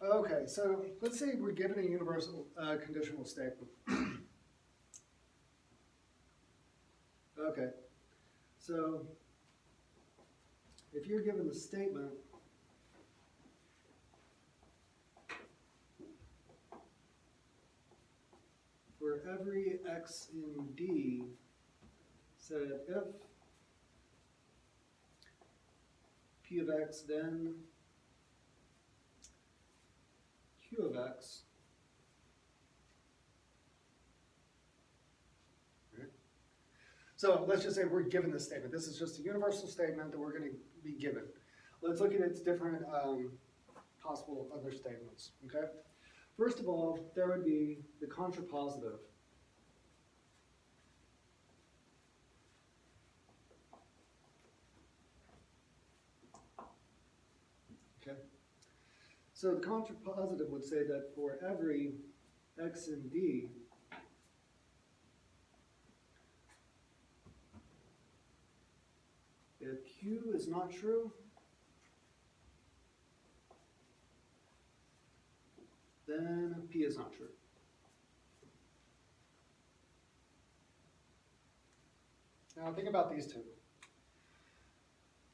Okay, so let's say we're given a universal conditional statement. Okay, so if you're given the statement, for every x in D, said if P of x then Q of x, right? So let's just say we're given this statement. This is just a universal statement that we're going to be given. Let's look at its different possible other statements, okay? First of all, there would be the contrapositive. Okay. So the contrapositive would say that for every x in D, if Q is not true, then P is not true. Now think about these two.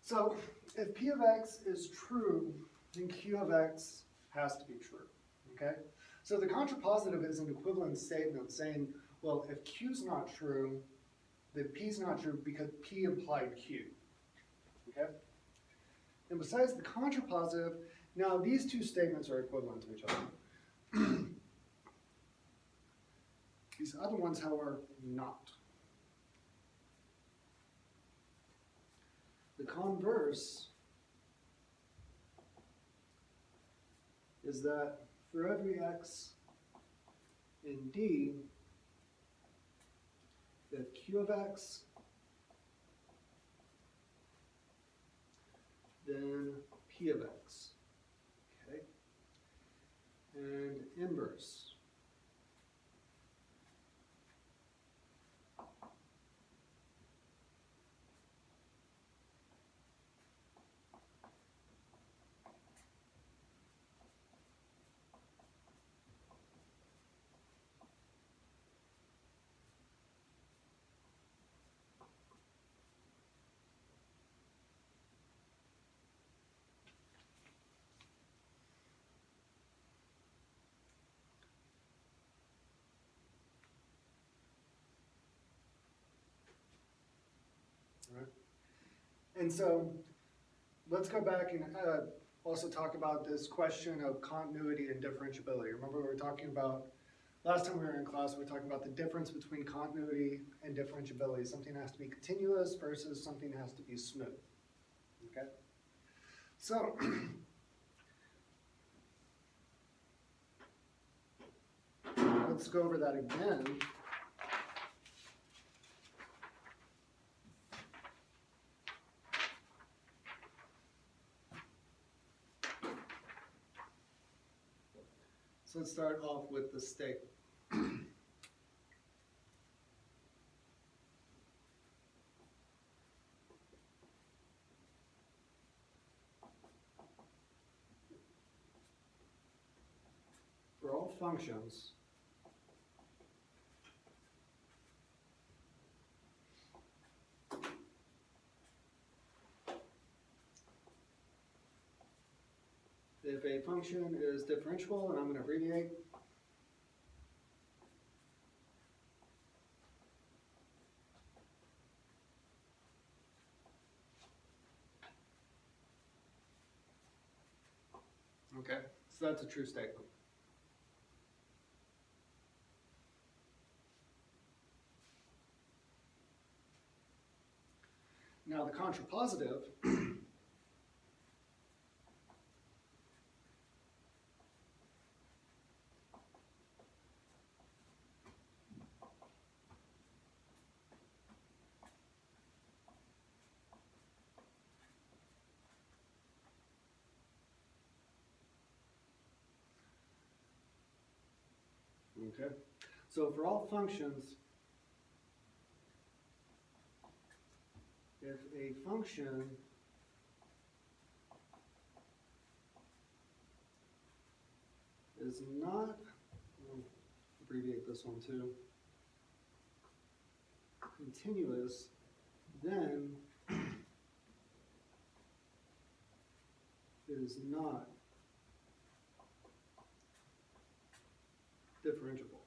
So if P of x is true, then Q of x has to be true, okay? So the contrapositive is an equivalent statement saying, well, if Q's not true, then P's not true because P implied Q, okay? And besides the contrapositive, now these two statements are equivalent to each other. These other ones, however, not. The converse is that for every x in D, if Q of x, then P of x, okay? And inverse. Right. And so let's go back and also talk about this question of continuity and differentiability. Remember we were talking about, last time we were in class, we were talking about the difference between continuity and differentiability. Something has to be continuous versus something has to be smooth, okay? So, let's go over that again. So let's start off with the statement. For all functions, if a function is differentiable, and I'm going to abbreviate, okay, so that's a true statement. Now the contrapositive okay, so for all functions, if a function is not, I'll abbreviate this one too, continuous, then it is not differentiable.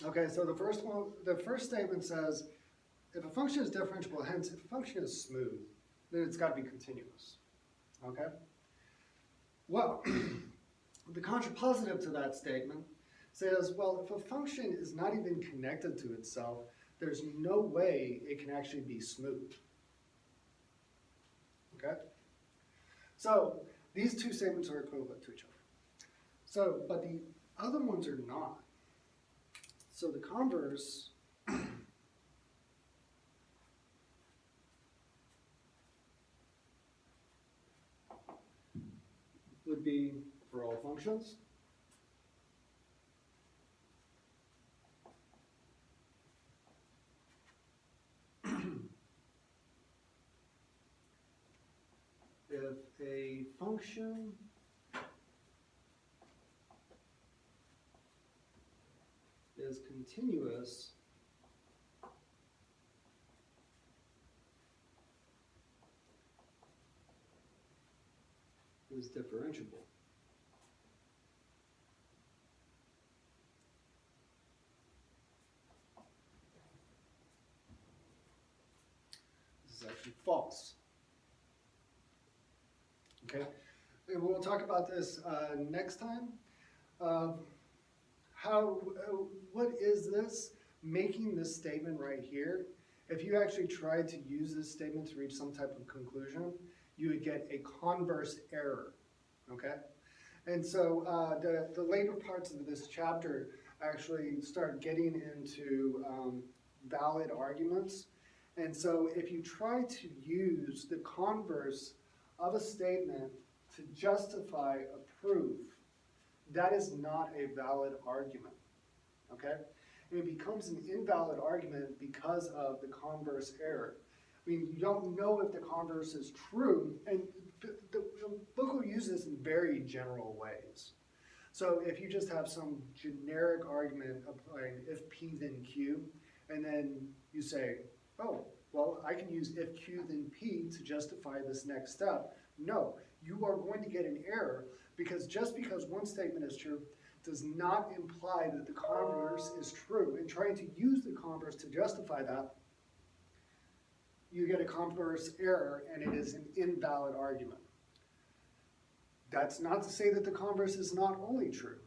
Okay, so the first statement says, if a function is differentiable, hence if a function is smooth, then it's got to be continuous. Okay? Well, the contrapositive to that statement says, well, if a function is not even connected to itself, there's no way it can actually be smooth. Okay? So these two statements are equivalent to each other. So, but the other ones are not. So the converse would be for all functions. If a function is continuous, is differentiable. This is actually false. Okay, and we'll talk about this next time. What is this? Making this statement right here, if you actually tried to use this statement to reach some type of conclusion, you would get a converse error, okay? And so the later parts of this chapter actually start getting into valid arguments. And so if you try to use the converse of a statement to justify a proof, that is not a valid argument, okay? And it becomes an invalid argument because of the converse error. I mean, you don't know if the converse is true, and the book will use this in very general ways. So if you just have some generic argument applying if P then Q, and then you say, oh, well, I can use if Q then P to justify this next step. No, you are going to get an error because just because one statement is true does not imply that the converse is true. And trying to use the converse to justify that, you get a converse error and it is an invalid argument. That's not to say that the converse is not only true.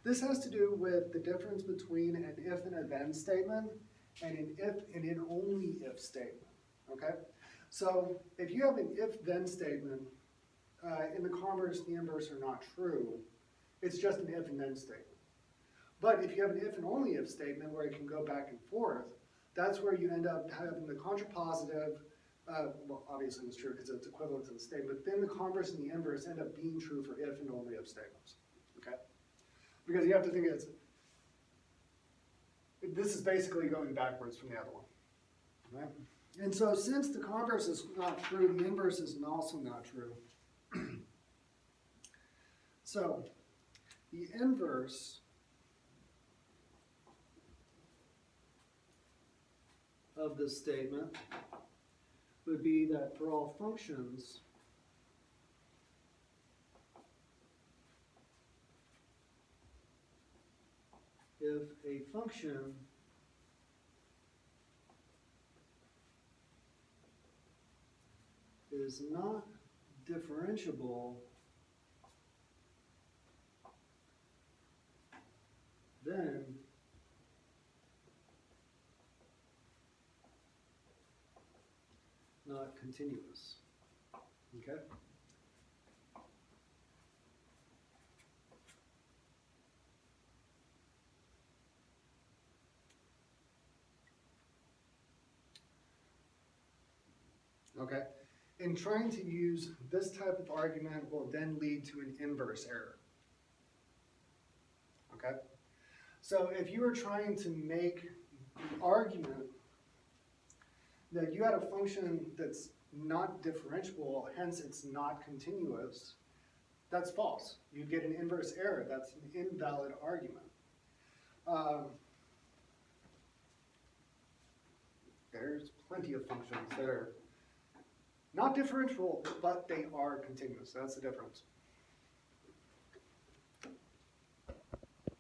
This has to do with the difference between an if and a then statement and an if and an only if statement, okay? So if you have an if-then statement, and the converse and the inverse are not true, it's just an if and then statement. But if you have an if and only if statement where it can go back and forth, that's where you end up having the contrapositive, well, obviously it's true because it's equivalent to the statement, but then the converse and the inverse end up being true for if and only if statements, okay? Because you have to think this is basically going backwards from the other one, right? And so since the converse is not true, the inverse is also not true. So the inverse of this statement would be that for all functions, if a function is not differentiable, then not continuous, okay? Okay, and trying to use this type of argument will then lead to an inverse error, okay? So if you were trying to make the argument that you had a function that's not differentiable, hence it's not continuous, that's false. You'd get an inverse error. That's an invalid argument. There's plenty of functions that are not differentiable, but they are continuous. That's the difference.